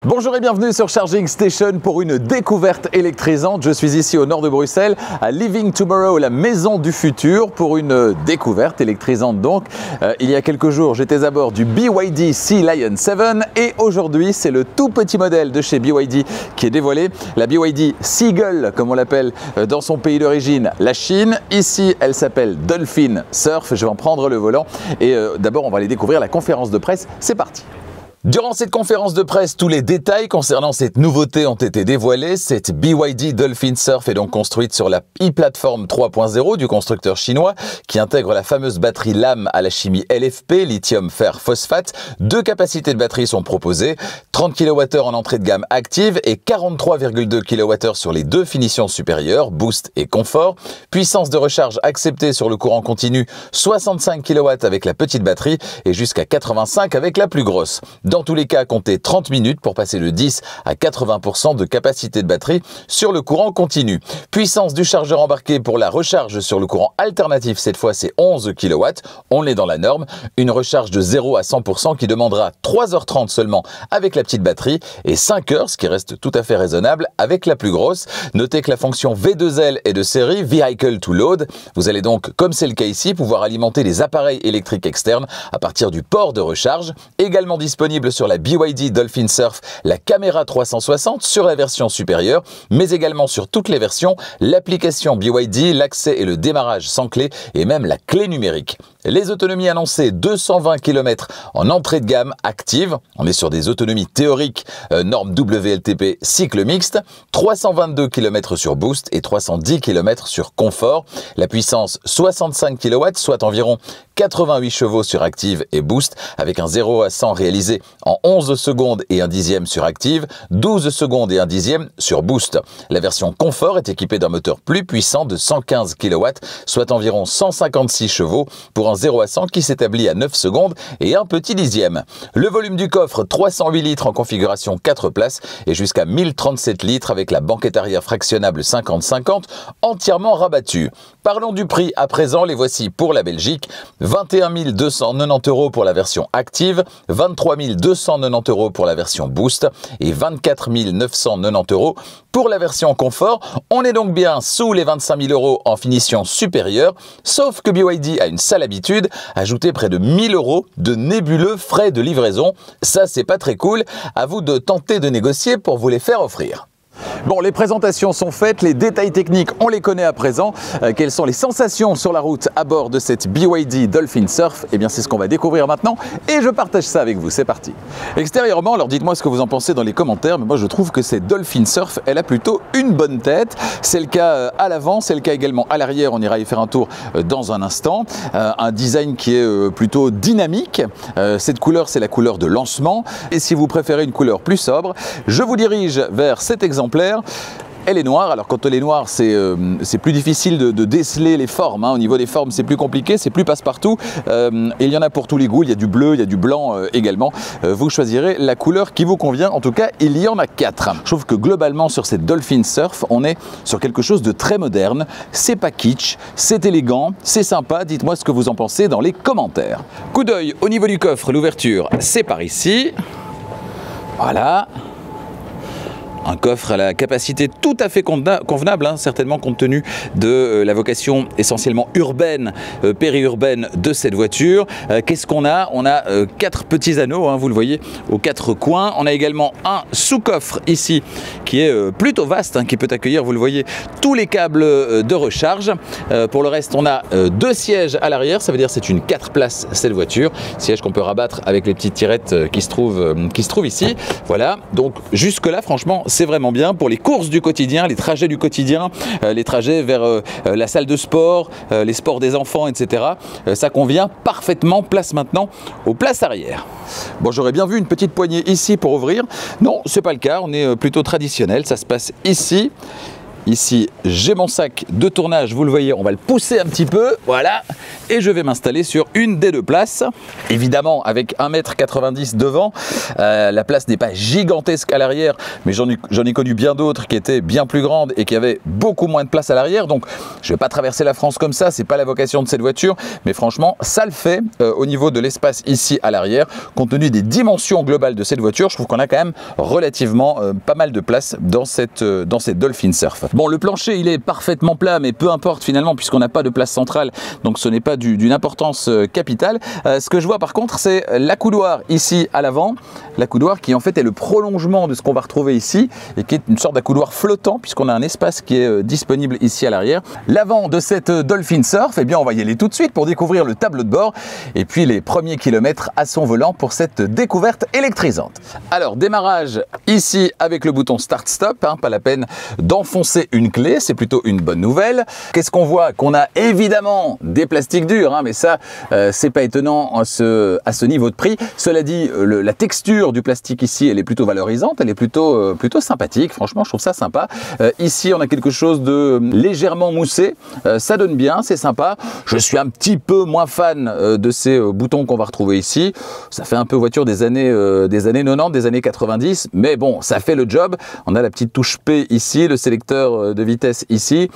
Bonjour et bienvenue sur Charging Station pour une découverte électrisante. Je suis ici au nord de Bruxelles, à Living Tomorrow, la maison du futur, pour une découverte électrisante donc. Il y a quelques jours, j'étais à bord du BYD Sea Lion 7 et aujourd'hui, c'est le tout petit modèle de chez BYD qui est dévoilé. La BYD Seagull, comme on l'appelle dans son pays d'origine, la Chine. Ici, elle s'appelle Dolphin Surf. Je vais en prendre le volant et d'abord, on va aller découvrir la conférence de presse. C'est parti. Durant cette conférence de presse, tous les détails concernant cette nouveauté ont été dévoilés. Cette BYD Dolphin Surf est donc construite sur la e-Platform 3.0 du constructeur chinois qui intègre la fameuse batterie LAM à la chimie LFP, lithium fer phosphate. Deux capacités de batterie sont proposées, 30 kWh en entrée de gamme active et 43,2 kWh sur les deux finitions supérieures, boost et confort. Puissance de recharge acceptée sur le courant continu, 65 kW avec la petite batterie et jusqu'à 85 avec la plus grosse. Dans tous les cas, comptez 30 minutes pour passer de 10 à 80% de capacité de batterie sur le courant continu. Puissance du chargeur embarqué pour la recharge sur le courant alternatif, cette fois c'est 11 kW, on est dans la norme. Une recharge de 0 à 100% qui demandera 3h30 seulement avec la petite batterie et 5 heures, ce qui reste tout à fait raisonnable avec la plus grosse. Notez que la fonction V2L est de série, Vehicle to Load. Vous allez donc, comme c'est le cas ici, pouvoir alimenter les appareils électriques externes à partir du port de recharge. Également disponible sur la BYD Dolphin Surf, la caméra 360 sur la version supérieure, mais également sur toutes les versions, l'application BYD, l'accès et le démarrage sans clé et même la clé numérique. Les autonomies annoncées, 220 km en entrée de gamme active, on est sur des autonomies théoriques, norme WLTP cycle mixte, 322 km sur boost et 310 km sur confort. La puissance 65 kW, soit environ 88 chevaux sur active et boost, avec un 0 à 100 réalisé en 11 secondes et un dixième sur active, 12 secondes et un dixième sur boost. La version confort est équipée d'un moteur plus puissant de 115 kW, soit environ 156 chevaux, pour un 0 à 100 qui s'établit à 9 secondes et un petit dixième. Le volume du coffre, 308 litres en configuration 4 places et jusqu'à 1037 litres avec la banquette arrière fractionnable 50-50 entièrement rabattue. Parlons du prix à présent, les voici pour la Belgique. 21 290 € pour la version active, 23 290 € pour la version boost et 24 990 € pour la version confort. On est donc bien sous les 25 000 € en finition supérieure, sauf que BYD a une sale habitude, ajouter près de 1 000 € de nébuleux frais de livraison. Ça, c'est pas très cool. À vous de tenter de négocier pour vous les faire offrir. Bon, les présentations sont faites, les détails techniques, on les connaît à présent. Quelles sont les sensations sur la route à bord de cette BYD Dolphin Surf? Eh bien, c'est ce qu'on va découvrir maintenant et je partage ça avec vous. C'est parti. Extérieurement, alors dites-moi ce que vous en pensez dans les commentaires, mais moi je trouve que cette Dolphin Surf, elle a plutôt une bonne tête. C'est le cas à l'avant, c'est le cas également à l'arrière. On ira y faire un tour dans un instant. Un design qui est plutôt dynamique. Cette couleur, c'est la couleur de lancement. Et si vous préférez une couleur plus sobre, je vous dirige vers cet exemplaire. Elle est noire, alors quand elle est noire, c'est plus difficile de déceler les formes. Au niveau des formes, c'est plus compliqué, c'est plus passe-partout. Il y en a pour tous les goûts, il y a du bleu, il y a du blanc également. Vous choisirez la couleur qui vous convient. En tout cas, il y en a 4. Je trouve que globalement, sur cette Dolphin Surf, on est sur quelque chose de très moderne. C'est pas kitsch, c'est élégant, c'est sympa. Dites-moi ce que vous en pensez dans les commentaires. Coup d'œil au niveau du coffre, l'ouverture, c'est par ici. Voilà. Un coffre à la capacité tout à fait convenable, certainement compte tenu de la vocation essentiellement urbaine, périurbaine de cette voiture. Qu'est-ce qu'on a? On a 4 petits anneaux, vous le voyez, aux 4 coins. On a également un sous-coffre ici qui est plutôt vaste, qui peut accueillir, vous le voyez, tous les câbles de recharge. Pour le reste, on a 2 sièges à l'arrière, ça veut dire c'est une 4 places cette voiture. Siège qu'on peut rabattre avec les petites tirettes qui se trouvent ici. Voilà, donc jusque là, franchement, c'est vraiment bien pour les courses du quotidien, les trajets du quotidien, les trajets vers la salle de sport, les sports des enfants, etc. Ça convient parfaitement. Place maintenant aux places arrière. Bon, j'aurais bien vu une petite poignée ici pour ouvrir. Non, c'est pas le cas. On est plutôt traditionnel. Ça se passe ici. Ici, j'ai mon sac de tournage, vous le voyez, on va le pousser un petit peu, voilà, et je vais m'installer sur une des deux places. Évidemment, avec 1,90 m devant, la place n'est pas gigantesque à l'arrière, mais j'en ai connu bien d'autres qui étaient bien plus grandes et qui avaient beaucoup moins de place à l'arrière. Donc, je ne vais pas traverser la France comme ça, c'est pas la vocation de cette voiture, mais franchement, ça le fait au niveau de l'espace ici à l'arrière. Compte tenu des dimensions globales de cette voiture, je trouve qu'on a quand même relativement pas mal de place dans cette Dolphin Surf. Bon, le plancher, il est parfaitement plat, mais peu importe finalement, puisqu'on n'a pas de place centrale, donc ce n'est pas d'une importance capitale. Ce que je vois par contre, c'est l'accoudoir ici à l'avant, l'accoudoir qui en fait est le prolongement de ce qu'on va retrouver ici, et qui est une sorte d'accoudoir flottant, puisqu'on a un espace qui est disponible ici à l'arrière. L'avant de cette Dolphin Surf, eh bien on va y aller tout de suite pour découvrir le tableau de bord, et puis les premiers kilomètres à son volant pour cette découverte électrisante. Alors, démarrage ici avec le bouton Start-Stop, hein, pas la peine d'enfoncer une clé, c'est plutôt une bonne nouvelle. Qu'est-ce qu'on voit? Qu'on a évidemment des plastiques durs, hein, mais ça, c'est pas étonnant à ce niveau de prix. Cela dit, la texture du plastique ici, elle est plutôt valorisante, elle est plutôt sympathique. Franchement, je trouve ça sympa. Ici, on a quelque chose de légèrement moussé. Ça donne bien, c'est sympa. Je suis un petit peu moins fan de ces boutons qu'on va retrouver ici. Ça fait un peu voiture des années 90, des années 90, mais bon, ça fait le job. On a la petite touche P ici, le sélecteur de vitesse ici,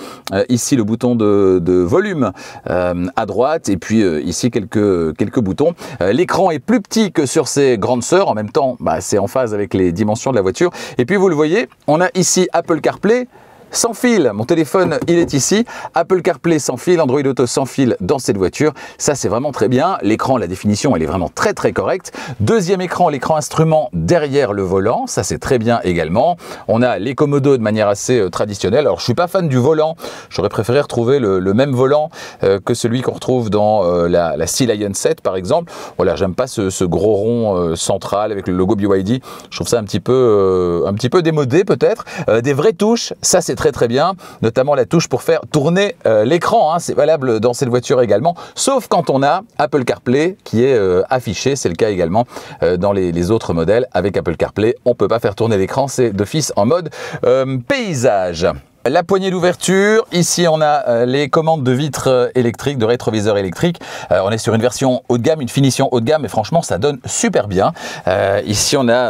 ici le bouton de volume à droite, et puis ici quelques boutons. L'écran est plus petit que sur ses grandes sœurs, en même temps c'est en phase avec les dimensions de la voiture. Et puis vous le voyez, on a ici Apple CarPlay sans fil. Mon téléphone, il est ici. Apple CarPlay sans fil, Android Auto sans fil dans cette voiture. Ça, c'est vraiment très bien. L'écran, la définition, elle est vraiment très correcte. Deuxième écran, l'écran instrument derrière le volant. Ça, c'est très bien également. On a les commodos de manière assez traditionnelle. Alors, je suis pas fan du volant. J'aurais préféré retrouver le même volant que celui qu'on retrouve dans la Sea Lion 7, par exemple. Voilà, j'aime pas ce gros rond central avec le logo BYD. Je trouve ça un petit peu démodé, peut-être. Des vraies touches, ça, c'est très bien, notamment la touche pour faire tourner l'écran, hein, c'est valable dans cette voiture également, sauf quand on a Apple CarPlay qui est affiché, c'est le cas également dans les autres modèles. Avec Apple CarPlay, on ne peut pas faire tourner l'écran, c'est d'office en mode paysage. La poignée d'ouverture, ici on a les commandes de vitres électriques, de rétroviseurs électriques. On est sur une version haut de gamme, une finition haut de gamme, et franchement ça donne super bien. Ici on a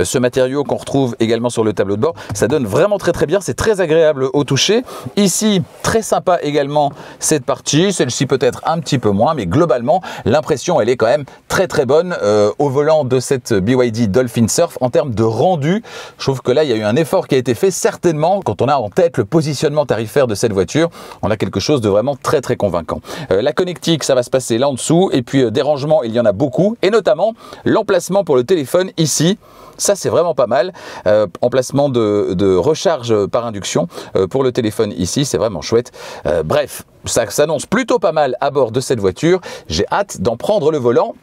ce matériau qu'on retrouve également sur le tableau de bord. Ça donne vraiment très bien, c'est très agréable au toucher. Ici, très sympa également cette partie, celle-ci peut-être un petit peu moins, mais globalement l'impression elle est quand même très bonne au volant de cette BYD Dolphin Surf. En termes de rendu, je trouve que là il y a eu un effort qui a été fait, certainement quand on a en tête le positionnement tarifaire de cette voiture, on a quelque chose de vraiment très convaincant. La connectique, ça va se passer là en dessous, et puis des rangements, il y en a beaucoup, et notamment l'emplacement pour le téléphone ici. Ça, c'est vraiment pas mal. Emplacement de recharge par induction pour le téléphone ici, c'est vraiment chouette. Bref, ça s'annonce plutôt pas mal à bord de cette voiture. J'ai hâte d'en prendre le volant.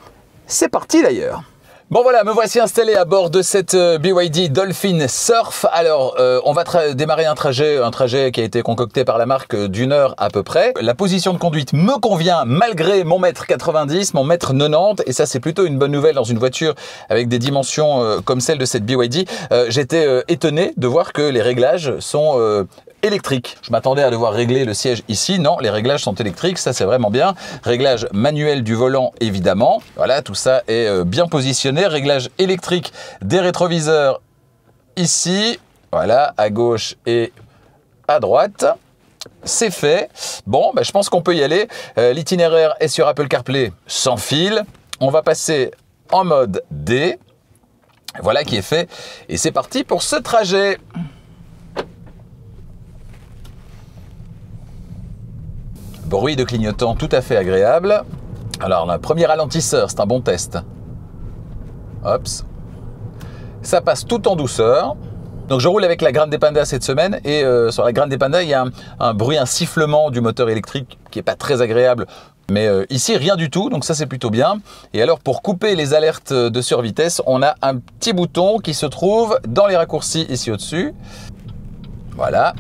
C'est parti d'ailleurs. Bon voilà, me voici installé à bord de cette BYD Dolphin Surf. Alors, on va démarrer un trajet qui a été concocté par la marque d'1 heure à peu près. La position de conduite me convient malgré mon 1,90 m, mon 1,90 m, et ça c'est plutôt une bonne nouvelle dans une voiture avec des dimensions comme celle de cette BYD. J'étais étonné de voir que les réglages sont électrique. Je m'attendais à devoir régler le siège ici. Non, les réglages sont électriques, ça c'est vraiment bien. Réglage manuel du volant évidemment. Voilà, tout ça est bien positionné. Réglage électrique des rétroviseurs ici. Voilà, à gauche et à droite. C'est fait. Bon, je pense qu'on peut y aller. L'itinéraire est sur Apple CarPlay sans fil. On va passer en mode D. Voilà qui est fait. Et c'est parti pour ce trajet. Bruit de clignotant tout à fait agréable. Alors, le premier ralentisseur, c'est un bon test. Hop. Ça passe tout en douceur. Donc, je roule avec la Grande Panda cette semaine. Et sur la Grande Panda, il y a un bruit, un sifflement du moteur électrique qui n'est pas très agréable. Mais ici, rien du tout. Donc, ça, c'est plutôt bien. Et alors, pour couper les alertes de survitesse, on a un petit bouton qui se trouve dans les raccourcis ici au-dessus. Voilà.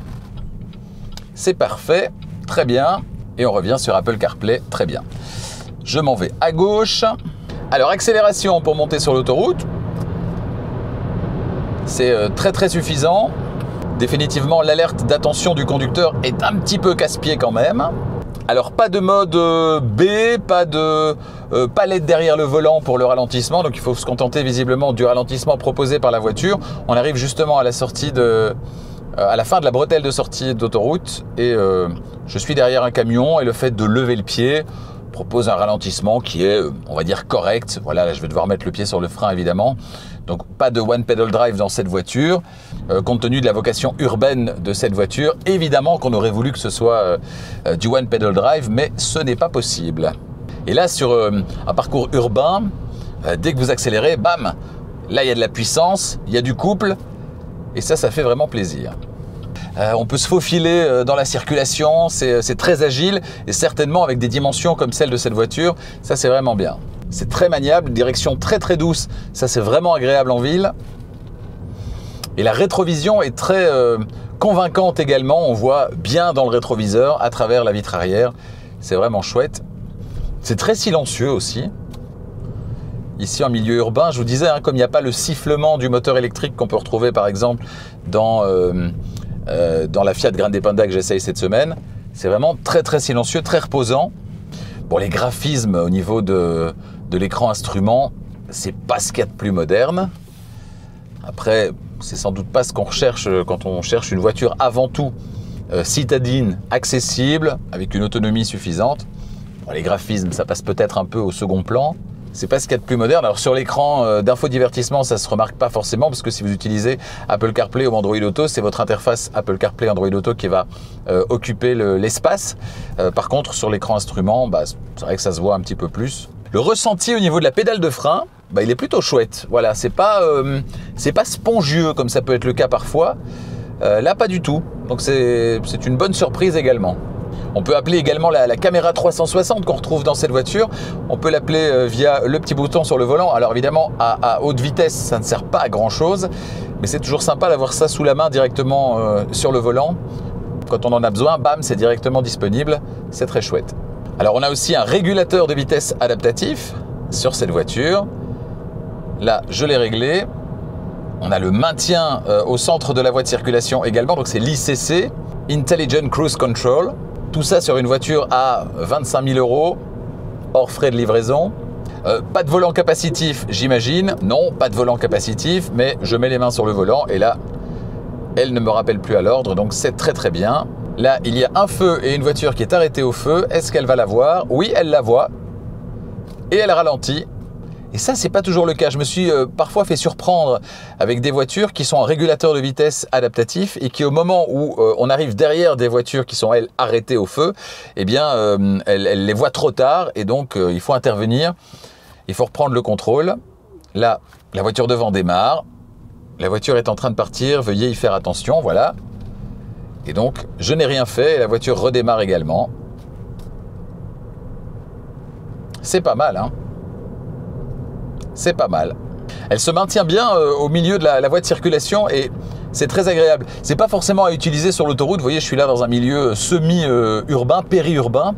C'est parfait. Très bien. Et on revient sur Apple CarPlay, très bien. Je m'en vais à gauche. Alors, accélération pour monter sur l'autoroute. C'est très suffisant. Définitivement, l'alerte d'attention du conducteur est un petit peu casse-pied quand même. Alors pas de mode B, pas de palette derrière le volant pour le ralentissement, donc il faut se contenter visiblement du ralentissement proposé par la voiture. On arrive justement à la sortie à la fin de la bretelle de sortie d'autoroute et je suis derrière un camion et le fait de lever le pied propose un ralentissement qui est, on va dire, correct. Voilà, là je vais devoir mettre le pied sur le frein évidemment. Donc pas de one pedal drive dans cette voiture. Compte tenu de la vocation urbaine de cette voiture, évidemment qu'on aurait voulu que ce soit du one pedal drive, mais ce n'est pas possible. Et là sur un parcours urbain, dès que vous accélérez, bam, là il y a de la puissance, il y a du couple, et ça fait vraiment plaisir. On peut se faufiler dans la circulation, c'est très agile et certainement avec des dimensions comme celle de cette voiture, ça c'est vraiment bien. C'est très maniable, direction très très douce, ça c'est vraiment agréable en ville. Et la rétrovision est très convaincante également, on voit bien dans le rétroviseur à travers la vitre arrière, c'est vraiment chouette. C'est très silencieux aussi. Ici en milieu urbain, je vous disais, hein, comme il n'y a pas le sifflement du moteur électrique qu'on peut retrouver par exemple dans la Fiat Grande Panda que j'essaye cette semaine, c'est vraiment très très silencieux, très reposant. Bon, les graphismes au niveau de l'écran instrument, c'est pas ce qu'il y a de plus moderne. Après, c'est sans doute pas ce qu'on recherche quand on cherche une voiture avant tout citadine, accessible, avec une autonomie suffisante. Bon, les graphismes, ça passe peut-être un peu au second plan. C'est pas ce qu'il y a de plus moderne. Alors sur l'écran d'infodivertissement, ça se remarque pas forcément parce que si vous utilisez Apple CarPlay ou Android Auto, c'est votre interface Apple CarPlay Android Auto qui va occuper l'espace. Par contre, sur l'écran instrument, c'est vrai que ça se voit un petit peu plus. Le ressenti au niveau de la pédale de frein, il est plutôt chouette. Voilà, c'est pas spongieux comme ça peut être le cas parfois. Là, pas du tout. Donc c'est une bonne surprise également. On peut appeler également la caméra 360 qu'on retrouve dans cette voiture. On peut l'appeler via le petit bouton sur le volant. Alors évidemment, à haute vitesse, ça ne sert pas à grand chose. Mais c'est toujours sympa d'avoir ça sous la main directement sur le volant. Quand on en a besoin, bam, c'est directement disponible. C'est très chouette. Alors on a aussi un régulateur de vitesse adaptatif sur cette voiture. Là, je l'ai réglé. On a le maintien au centre de la voie de circulation également. Donc c'est l'ICC, Intelligent Cruise Control. Tout ça sur une voiture à 25 000 €, hors frais de livraison. Pas de volant capacitif, j'imagine. Non, pas de volant capacitif, mais je mets les mains sur le volant et là, elle ne me rappelle plus à l'ordre, donc c'est très très bien. Là, il y a un feu et une voiture qui est arrêtée au feu. Est-ce qu'elle va la voir? Oui, elle la voit. Et elle ralentit. Et ça, c'est pas toujours le cas. Je me suis parfois fait surprendre avec des voitures qui sont en régulateur de vitesse adaptatif et qui, au moment où on arrive derrière des voitures qui sont, elles, arrêtées au feu, eh bien, elles les voient trop tard et donc il faut intervenir. Il faut reprendre le contrôle. Là, la voiture devant démarre. La voiture est en train de partir. Veuillez y faire attention. Voilà. Et donc, je n'ai rien fait et la voiture redémarre également. C'est pas mal, hein? C'est pas mal. Elle se maintient bien au milieu de la voie de circulation et c'est très agréable. C'est pas forcément à utiliser sur l'autoroute. Vous voyez, je suis là dans un milieu semi-urbain, périurbain.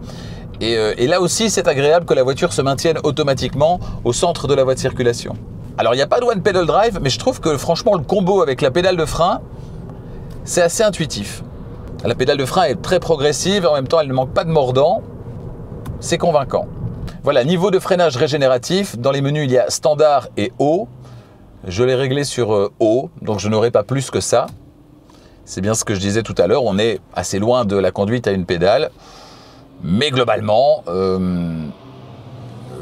Et là aussi, c'est agréable que la voiture se maintienne automatiquement au centre de la voie de circulation. Alors, il n'y a pas de one pedal drive, mais je trouve que franchement, le combo avec la pédale de frein, c'est assez intuitif. La pédale de frein est très progressive et en même temps, elle ne manque pas de mordant. C'est convaincant. Voilà, niveau de freinage régénératif. Dans les menus, il y a standard et haut. Je l'ai réglé sur haut, donc je n'aurai pas plus que ça. C'est bien ce que je disais tout à l'heure. On est assez loin de la conduite à une pédale. Mais globalement,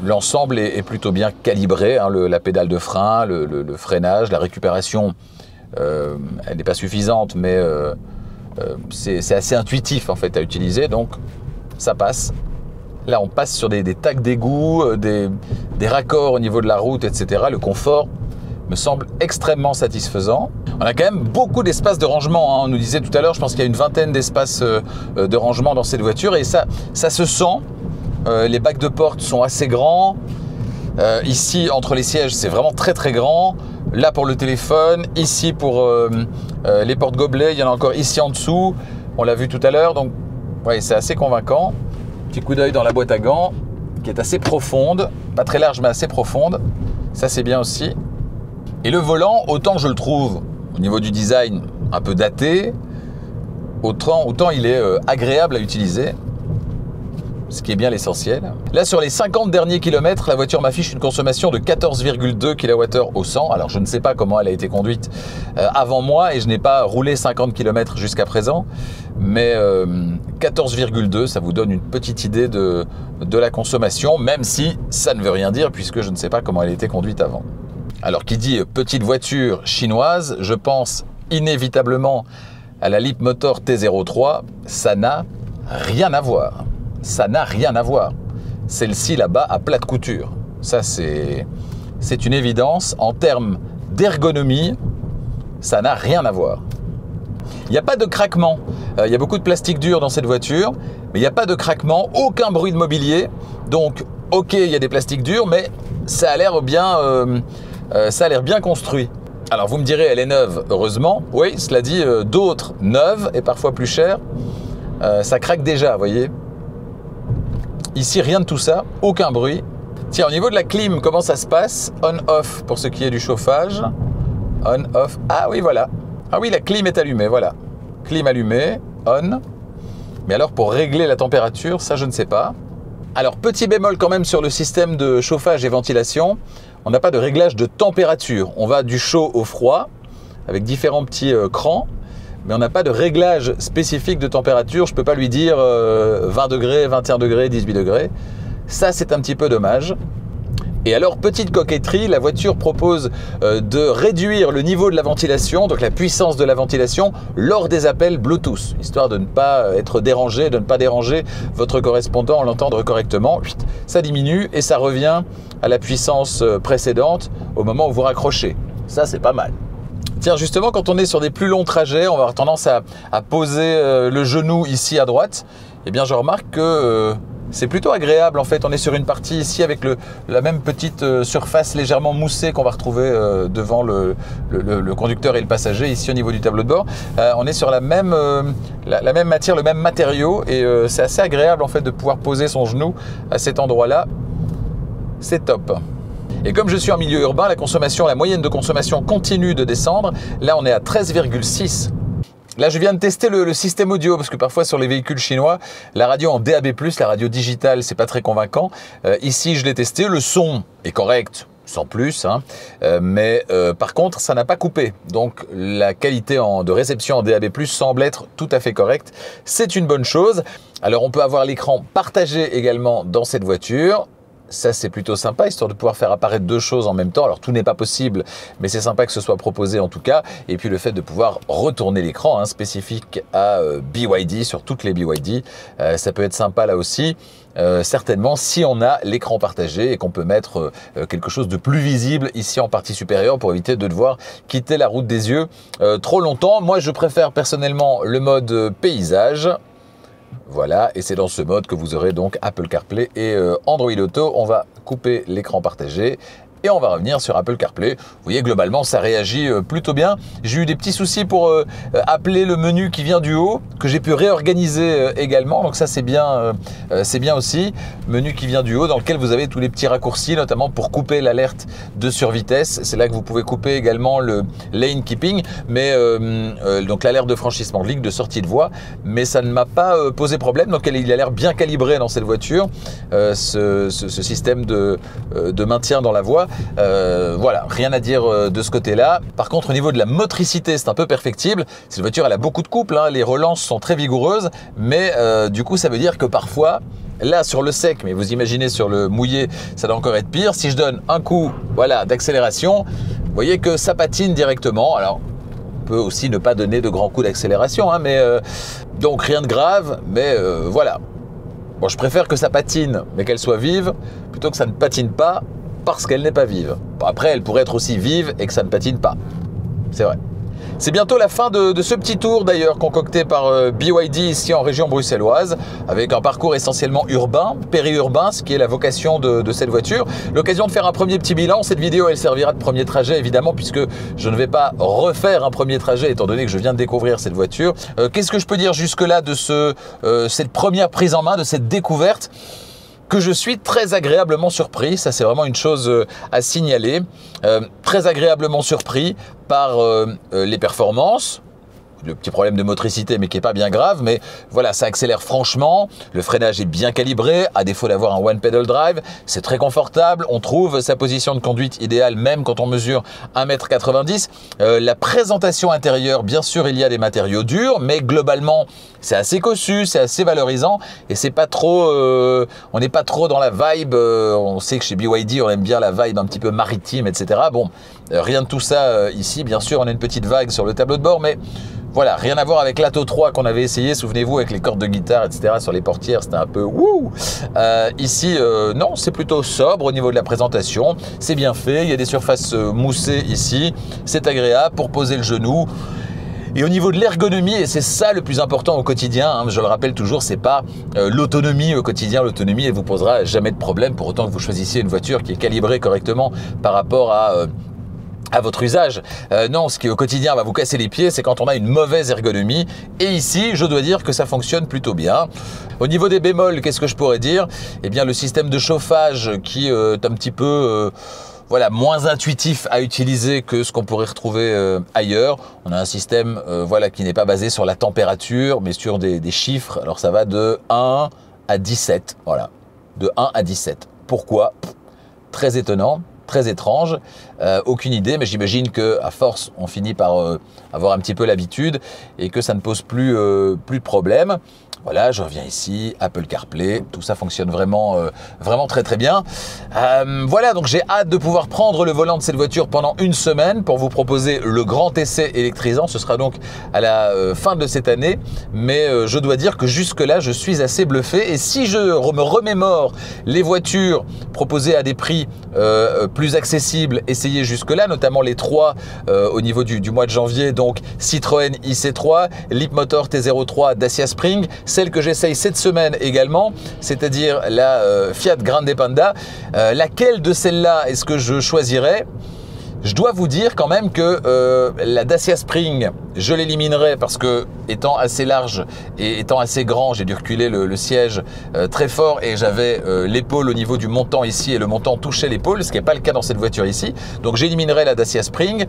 l'ensemble est plutôt bien calibré. Hein, la pédale de frein, le freinage, la récupération, elle n'est pas suffisante, mais c'est assez intuitif en fait à utiliser. Donc, ça passe. Là, on passe sur des tacs d'égout, des raccords au niveau de la route, etc. Le confort me semble extrêmement satisfaisant. On a quand même beaucoup d'espace de rangement. Hein. On nous disait tout à l'heure, je pense qu'il y a une vingtaine d'espaces de rangement dans cette voiture. Et ça se sent. Les bacs de porte sont assez grands. Ici, entre les sièges, c'est vraiment très très grand. Là, pour le téléphone. Ici, pour les porte-gobelets. Il y en a encore ici en dessous. On l'a vu tout à l'heure. Donc, ouais, c'est assez convaincant. Petit coup d'œil dans la boîte à gants qui est assez profonde, pas très large mais assez profonde, ça c'est bien aussi. Et le volant, autant je le trouve au niveau du design un peu daté, autant il est agréable à utiliser, ce qui est bien l'essentiel. Là, sur les 50 derniers kilomètres, la voiture m'affiche une consommation de 14,2 kWh au 100. Alors, je ne sais pas comment elle a été conduite avant moi et je n'ai pas roulé 50 km jusqu'à présent. Mais 14,2, ça vous donne une petite idée de la consommation, même si ça ne veut rien dire puisque je ne sais pas comment elle a été conduite avant. Alors, qui dit petite voiture chinoise, je pense inévitablement à la Leapmotor T03. Ça n'a rien à voir. Ça n'a rien à voir. Celle-ci là-bas à plat de couture. Ça, c'est une évidence. En termes d'ergonomie, ça n'a rien à voir. Il n'y a pas de craquement. Il y a beaucoup de plastique dur dans cette voiture, mais il n'y a pas de craquement, aucun bruit de mobilier. Donc, ok, il y a des plastiques durs, mais ça a l'air bien construit. Alors, vous me direz, elle est neuve, heureusement. Oui, cela dit, d'autres neuves et parfois plus chères, ça craque déjà, vous voyez. Ici, rien de tout ça, aucun bruit. Tiens, au niveau de la clim, comment ça se passe? On-off pour ce qui est du chauffage. On-off. Ah oui, voilà. Ah oui, la clim est allumée, voilà. Clim allumée, on. Mais alors, pour régler la température, ça, je ne sais pas. Alors, petit bémol quand même sur le système de chauffage et ventilation. On n'a pas de réglage de température. On va du chaud au froid, avec différents petits crans. Mais on n'a pas de réglage spécifique de température. Je ne peux pas lui dire 20 degrés, 21 degrés, 18 degrés. Ça, c'est un petit peu dommage. Et alors, petite coquetterie, la voiture propose de réduire le niveau de la ventilation, donc la puissance de la ventilation, lors des appels Bluetooth, histoire de ne pas être dérangé, de ne pas déranger votre correspondant, l'entendre correctement. Ça diminue et ça revient à la puissance précédente au moment où vous raccrochez. Ça, c'est pas mal. Tiens, justement, quand on est sur des plus longs trajets, on va avoir tendance à poser le genou ici à droite. Eh bien, je remarque que c'est plutôt agréable. En fait, on est sur une partie ici avec la même petite surface légèrement moussée qu'on va retrouver devant le conducteur et le passager, ici au niveau du tableau de bord. On est sur la même matière, le même matériau. Et c'est assez agréable en fait de pouvoir poser son genou à cet endroit-là. C'est top. Et comme je suis en milieu urbain, la moyenne de consommation continue de descendre. Là, on est à 13,6. Là, je viens de tester le système audio parce que parfois sur les véhicules chinois, la radio en DAB+, la radio digitale, c'est pas très convaincant. Ici, je l'ai testé, le son est correct, sans plus, hein. Mais par contre, ça n'a pas coupé. Donc, la qualité de réception en DAB+, semble être tout à fait correcte. C'est une bonne chose. Alors, on peut avoir l'écran partagé également dans cette voiture. Ça, c'est plutôt sympa, histoire de pouvoir faire apparaître deux choses en même temps. Alors, tout n'est pas possible, mais c'est sympa que ce soit proposé en tout cas. Et puis, le fait de pouvoir retourner l'écran, hein, spécifique à BYD, sur toutes les BYD, ça peut être sympa là aussi. Certainement, si on a l'écran partagé et qu'on peut mettre quelque chose de plus visible ici en partie supérieure pour éviter de devoir quitter la route des yeux trop longtemps. Moi, je préfère personnellement le mode paysage. Voilà, et c'est dans ce mode que vous aurez donc Apple CarPlay et Android Auto. On va couper l'écran partagé et on va revenir sur Apple CarPlay. Vous voyez, globalement, ça réagit plutôt bien. J'ai eu des petits soucis pour appeler le menu qui vient du haut, que j'ai pu réorganiser également. Donc ça, c'est bien aussi. Menu qui vient du haut, dans lequel vous avez tous les petits raccourcis, notamment pour couper l'alerte de survitesse. C'est là que vous pouvez couper également le lane keeping, mais donc l'alerte de franchissement de ligne, de sortie de voie. Mais ça ne m'a pas posé problème. Donc il a l'air bien calibré dans cette voiture, ce système de maintien dans la voie. Voilà, rien à dire de ce côté-là. Par contre, au niveau de la motricité, c'est un peu perfectible. Cette voiture, elle a beaucoup de couple, hein. Les relances sont très vigoureuses, mais du coup, ça veut dire que parfois, là, sur le sec, mais vous imaginez sur le mouillé, ça doit encore être pire. Si je donne un coup, voilà, d'accélération, vous voyez que ça patine directement. Alors, on peut aussi ne pas donner de grands coups d'accélération, hein, mais donc rien de grave, mais voilà. Bon, je préfère que ça patine, mais qu'elle soit vive, plutôt que ça ne patine pas, parce qu'elle n'est pas vive. Bon, après, elle pourrait être aussi vive et que ça ne patine pas. C'est vrai. C'est bientôt la fin de ce petit tour d'ailleurs concocté par BYD ici en région bruxelloise, avec un parcours essentiellement urbain, périurbain, ce qui est la vocation de cette voiture. L'occasion de faire un premier petit bilan. Cette vidéo, elle servira de premier trajet évidemment, puisque je ne vais pas refaire un premier trajet étant donné que je viens de découvrir cette voiture. Qu'est-ce que je peux dire jusque-là de cette première prise en main, de cette découverte ? Que je suis très agréablement surpris, ça c'est vraiment une chose à signaler, très agréablement surpris par les performances, le petit problème de motricité, mais qui n'est pas bien grave. Mais voilà, ça accélère franchement. Le freinage est bien calibré, à défaut d'avoir un one pedal drive. C'est très confortable. On trouve sa position de conduite idéale, même quand on mesure 1,90 m. La présentation intérieure, bien sûr, il y a des matériaux durs, mais globalement, c'est assez cossu, c'est assez valorisant. Et c'est pas trop, on n'est pas trop dans la vibe. On sait que chez BYD, on aime bien la vibe un petit peu maritime, etc. Bon, rien de tout ça ici. Bien sûr, on a une petite vague sur le tableau de bord, mais voilà, rien à voir avec l'Atto 3 qu'on avait essayé, souvenez-vous, avec les cordes de guitare, etc. sur les portières, c'était un peu wouh. Ici, non, c'est plutôt sobre au niveau de la présentation. C'est bien fait, il y a des surfaces moussées ici, c'est agréable pour poser le genou. Et au niveau de l'ergonomie, et c'est ça le plus important au quotidien, hein, je le rappelle toujours, c'est pas l'autonomie au quotidien. L'autonomie, elle vous posera jamais de problème pour autant que vous choisissiez une voiture qui est calibrée correctement par rapport à votre usage. Non, ce qui au quotidien va vous casser les pieds, c'est quand on a une mauvaise ergonomie. Et ici, je dois dire que ça fonctionne plutôt bien. Au niveau des bémols, qu'est-ce que je pourrais dire? Eh bien, le système de chauffage qui est un petit peu... voilà, moins intuitif à utiliser que ce qu'on pourrait retrouver ailleurs. On a un système voilà, qui n'est pas basé sur la température, mais sur des chiffres. Alors ça va de 1 à 17. Voilà, de 1 à 17. Pourquoi? Très étonnant, très étrange. Aucune idée, mais j'imagine qu'à force, on finit par avoir un petit peu l'habitude et que ça ne pose plus de problème. Voilà, je reviens ici, Apple CarPlay, tout ça fonctionne vraiment, vraiment très très bien. Voilà, donc j'ai hâte de pouvoir prendre le volant de cette voiture pendant une semaine pour vous proposer le grand essai électrisant. Ce sera donc à la fin de cette année, mais je dois dire que jusque-là, je suis assez bluffé. Et si je me remémore les voitures proposées à des prix plus accessibles, essayées jusque-là, notamment les trois au niveau du mois de janvier, donc Citroën IC3, Leapmotor T03, Dacia Spring, celle que j'essaye cette semaine également, c'est-à-dire la Fiat Grande Panda. Laquelle de celles-là est-ce que je choisirais? Je dois vous dire quand même que la Dacia Spring, je l'éliminerai parce que étant assez large et étant assez grand, j'ai dû reculer le siège très fort et j'avais l'épaule au niveau du montant ici et le montant touchait l'épaule, ce qui n'est pas le cas dans cette voiture ici. Donc j'éliminerai la Dacia Spring.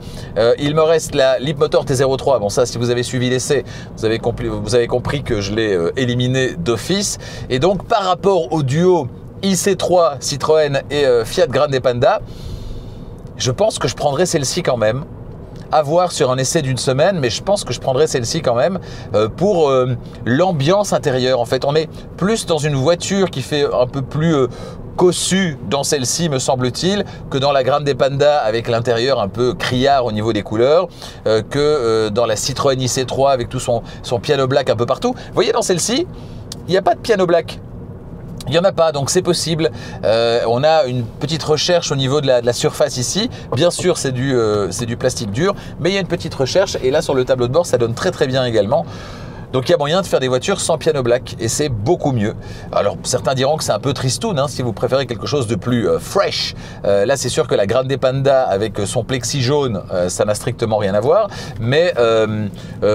Il me reste la Leapmotor T03. Bon ça, si vous avez suivi l'essai, vous avez compris que je l'ai éliminé d'office. Et donc par rapport au duo IC3 Citroën et Fiat Grande Panda, je pense que je prendrai celle-ci quand même. À voir sur un essai d'une semaine, mais je pense que je prendrai celle-ci quand même pour l'ambiance intérieure. En fait, on est plus dans une voiture qui fait un peu plus cossu dans celle-ci, me semble-t-il, que dans la Grande Panda avec l'intérieur un peu criard au niveau des couleurs, que dans la Citroën IC3 avec tout son piano black un peu partout. Vous voyez, dans celle-ci, il n'y a pas de piano black. Il n'y en a pas, donc c'est possible. On a une petite recherche au niveau de la surface ici. Bien sûr, c'est du plastique dur, mais il y a une petite recherche. Et là, sur le tableau de bord, ça donne très très bien également. Donc il y a moyen de faire des voitures sans piano black et c'est beaucoup mieux. Alors certains diront que c'est un peu tristoun hein, si vous préférez quelque chose de plus fresh. Là c'est sûr que la Grande Panda avec son plexi jaune, ça n'a strictement rien à voir. Mais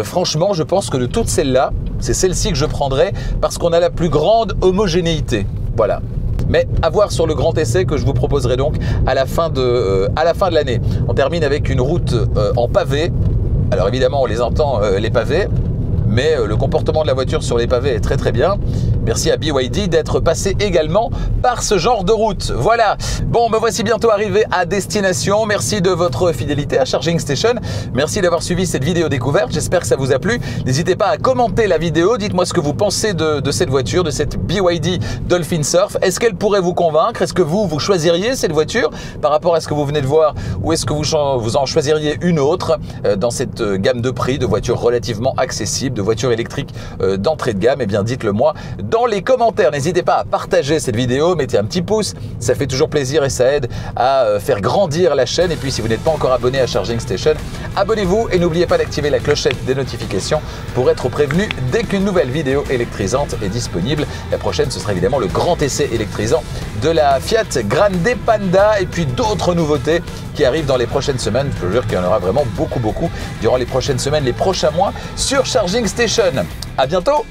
franchement je pense que de toutes celles-là, c'est celle-ci que je prendrais parce qu'on a la plus grande homogénéité. Voilà. Mais à voir sur le grand essai que je vous proposerai donc à la fin de l'année. On termine avec une route en pavé. Alors évidemment on les entend les pavés. Mais le comportement de la voiture sur les pavés est très très bien. Merci à BYD d'être passé également par ce genre de route. Voilà, bon, me voici bientôt arrivé à destination. Merci de votre fidélité à Charging Station. Merci d'avoir suivi cette vidéo découverte. J'espère que ça vous a plu. N'hésitez pas à commenter la vidéo. Dites-moi ce que vous pensez de cette voiture, de cette BYD Dolphin Surf. Est-ce qu'elle pourrait vous convaincre? Est-ce que vous choisiriez cette voiture par rapport à ce que vous venez de voir? Ou est-ce que vous en choisiriez une autre dans cette gamme de prix de voitures relativement accessibles, de voitures électriques d'entrée de gamme? Eh bien, dites-le moi dans les commentaires. N'hésitez pas à partager cette vidéo, mettez un petit pouce, ça fait toujours plaisir et ça aide à faire grandir la chaîne. Et puis si vous n'êtes pas encore abonné à Charging Station, abonnez-vous et n'oubliez pas d'activer la clochette des notifications pour être prévenu dès qu'une nouvelle vidéo électrisante est disponible. La prochaine, ce sera évidemment le grand essai électrisant de la Fiat Grande Panda et puis d'autres nouveautés qui arrivent dans les prochaines semaines. Je vous jure qu'il y en aura vraiment beaucoup durant les prochaines semaines, les prochains mois sur Charging Station. À bientôt!